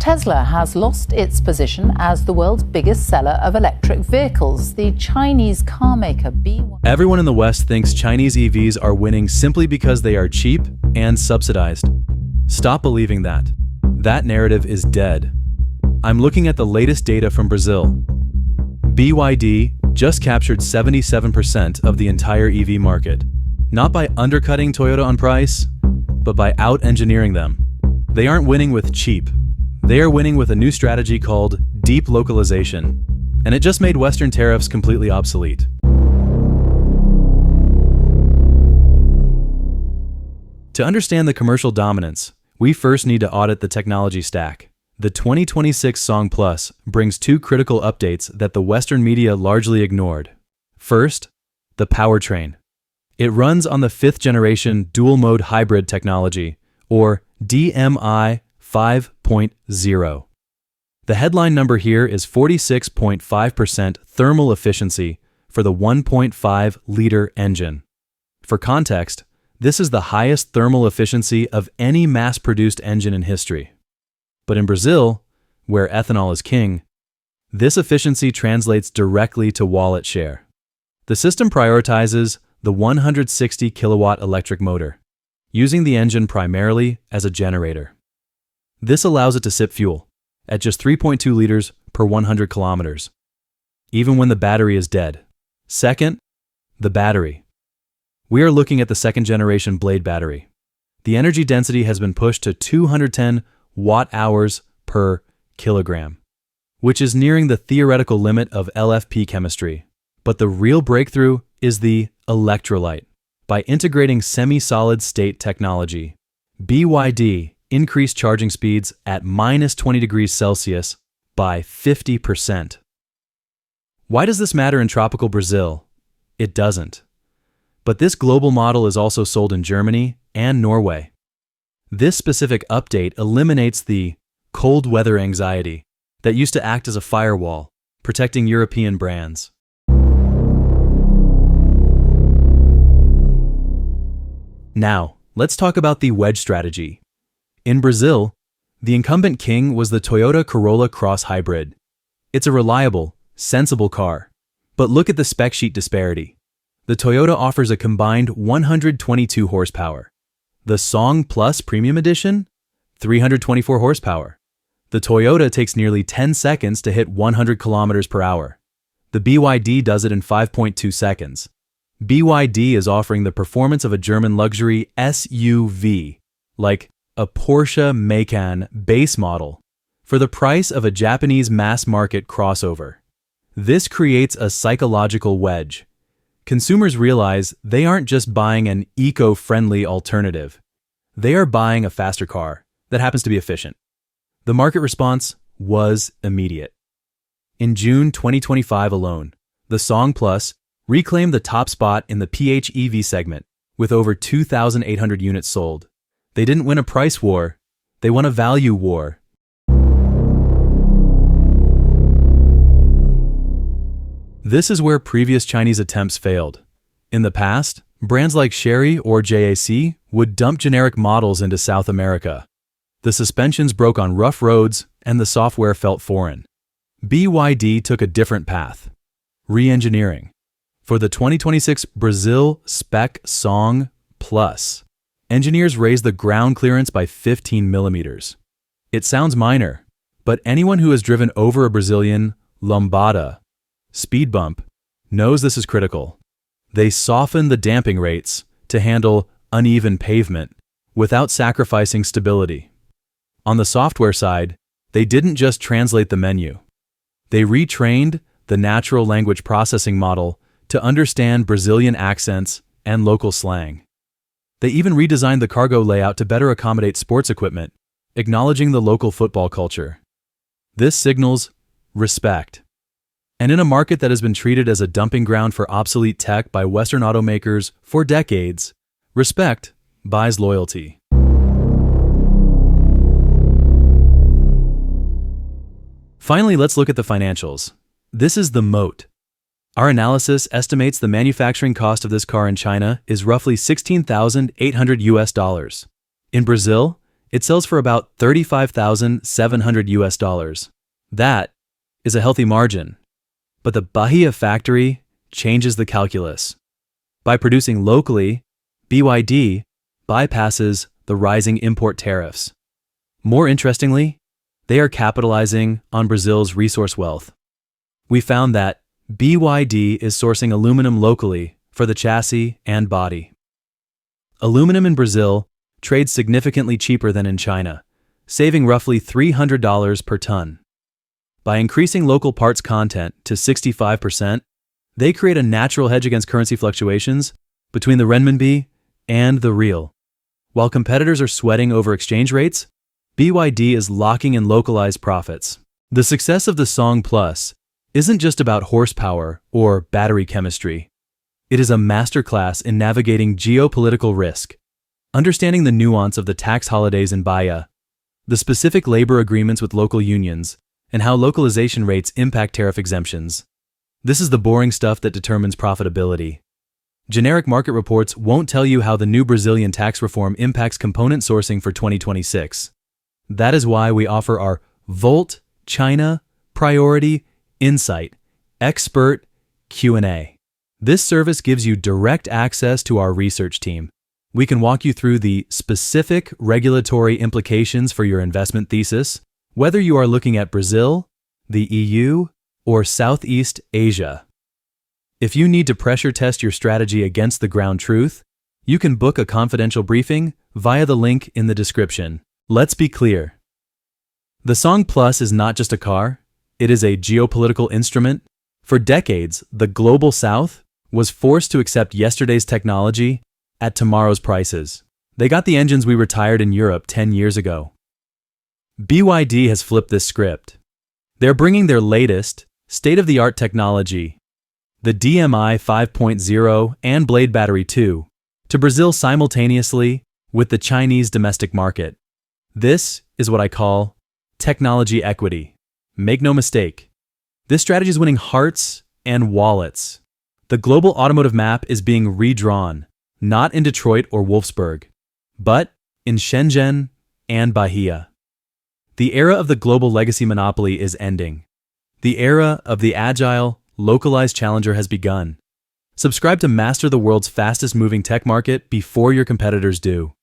Tesla has lost its position as the world's biggest seller of electric vehicles. The Chinese car maker BYD. Everyone in the West thinks Chinese EVs are winning simply because they are cheap and subsidized. Stop believing that. That narrative is dead. I'm looking at the latest data from Brazil. BYD just captured 77% of the entire EV market, not by undercutting Toyota on price, but by out-engineering them. They aren't winning with cheap. They are winning with a new strategy called deep localization, and it just made Western tariffs completely obsolete. To understand the commercial dominance, we first need to audit the technology stack. The 2026 Song Plus brings two critical updates that the Western media largely ignored. First, the powertrain. It runs on the 5th generation dual-mode hybrid technology, or DMI 5.0. The headline number here is 46.5% thermal efficiency for the 1.5-liter engine. For context, this is the highest thermal efficiency of any mass-produced engine in history. But in Brazil, where ethanol is king, this efficiency translates directly to wallet share. The system prioritizes the 160 kilowatt electric motor, using the engine primarily as a generator. This allows it to sip fuel at just 3.2 liters per 100 kilometers, even when the battery is dead. Second, the battery. We are looking at the 2nd generation Blade battery. The energy density has been pushed to 210 watt-hours per kilogram, which is nearing the theoretical limit of LFP chemistry. But the real breakthrough is the electrolyte. By integrating semi-solid state technology, BYD increased charging speeds at minus 20 degrees Celsius by 50%. Why does this matter in tropical Brazil? It doesn't. But this global model is also sold in Germany and Norway. This specific update eliminates the cold weather anxiety that used to act as a firewall, protecting European brands. Now, let's talk about the Wedge strategy. In Brazil, the incumbent king was the Toyota Corolla Cross Hybrid. It's a reliable, sensible car. But look at the spec sheet disparity. The Toyota offers a combined 122 horsepower. The Song Plus Premium Edition, 324 horsepower. The Toyota takes nearly 10 seconds to hit 100 kilometers per hour. The BYD does it in 5.2 seconds. BYD is offering the performance of a German luxury SUV, like a Porsche Macan base model, for the price of a Japanese mass-market crossover. This creates a psychological wedge. Consumers realize they aren't just buying an eco-friendly alternative. They are buying a faster car that happens to be efficient. The market response was immediate. In June 2025 alone, the Song Plus reclaimed the top spot in the PHEV segment with over 2,800 units sold. They didn't win a price war, they won a value war. This is where previous Chinese attempts failed. In the past, brands like Chery or JAC would dump generic models into South America. The suspensions broke on rough roads and the software felt foreign. BYD took a different path: re-engineering. For the 2026 Brazil Spec Song Plus, engineers raised the ground clearance by 15 millimeters. It sounds minor, but anyone who has driven over a Brazilian lombada speed bump knows this is critical. They soften the damping rates to handle uneven pavement without sacrificing stability. On the software side, they didn't just translate the menu. They retrained the natural language processing model to understand Brazilian accents and local slang. They even redesigned the cargo layout to better accommodate sports equipment, acknowledging the local football culture. This signals respect. And in a market that has been treated as a dumping ground for obsolete tech by Western automakers for decades, respect buys loyalty. Finally, let's look at the financials. This is the Moat. Our analysis estimates the manufacturing cost of this car in China is roughly $16,800 US. In Brazil, It sells for about 35,700 US dollars. That is a healthy margin. But the Bahia factory changes the calculus. By producing locally, BYD bypasses the rising import tariffs. More interestingly, they are capitalizing on Brazil's resource wealth. We found that BYD is sourcing aluminum locally for the chassis and body. Aluminum in Brazil trades significantly cheaper than in China, saving roughly $300 per ton. By increasing local parts content to 65%, they create a natural hedge against currency fluctuations between the renminbi and the real. While competitors are sweating over exchange rates, BYD is locking in localized profits. The success of the Song Plus isn't just about horsepower or battery chemistry. It is a masterclass in navigating geopolitical risk, understanding the nuance of the tax holidays in Bahia, the specific labor agreements with local unions, and how localization rates impact tariff exemptions. This is the boring stuff that determines profitability. Generic market reports won't tell you how the new Brazilian tax reform impacts component sourcing for 2026. That is why we offer our Volt China Priority Insight Expert Q&A. This service gives you direct access to our research team. We can walk you through the specific regulatory implications for your investment thesis, whether you are looking at Brazil, the EU, or Southeast Asia. If you need to pressure test your strategy against the ground truth, you can book a confidential briefing via the link in the description. Let's be clear. The Song Plus is not just a car, it is a geopolitical instrument. For decades, the Global South was forced to accept yesterday's technology at tomorrow's prices. They got the engines we retired in Europe 10 years ago. BYD has flipped this script. They're bringing their latest, state-of-the-art technology, the DMI 5.0 and Blade Battery 2, to Brazil simultaneously with the Chinese domestic market. This is what I call technology equity. Make no mistake, this strategy is winning hearts and wallets. The global automotive map is being redrawn, not in Detroit or Wolfsburg, but in Shenzhen and Bahia. The era of the global legacy monopoly is ending. The era of the agile, localized challenger has begun. Subscribe to master the world's fastest moving tech market before your competitors do.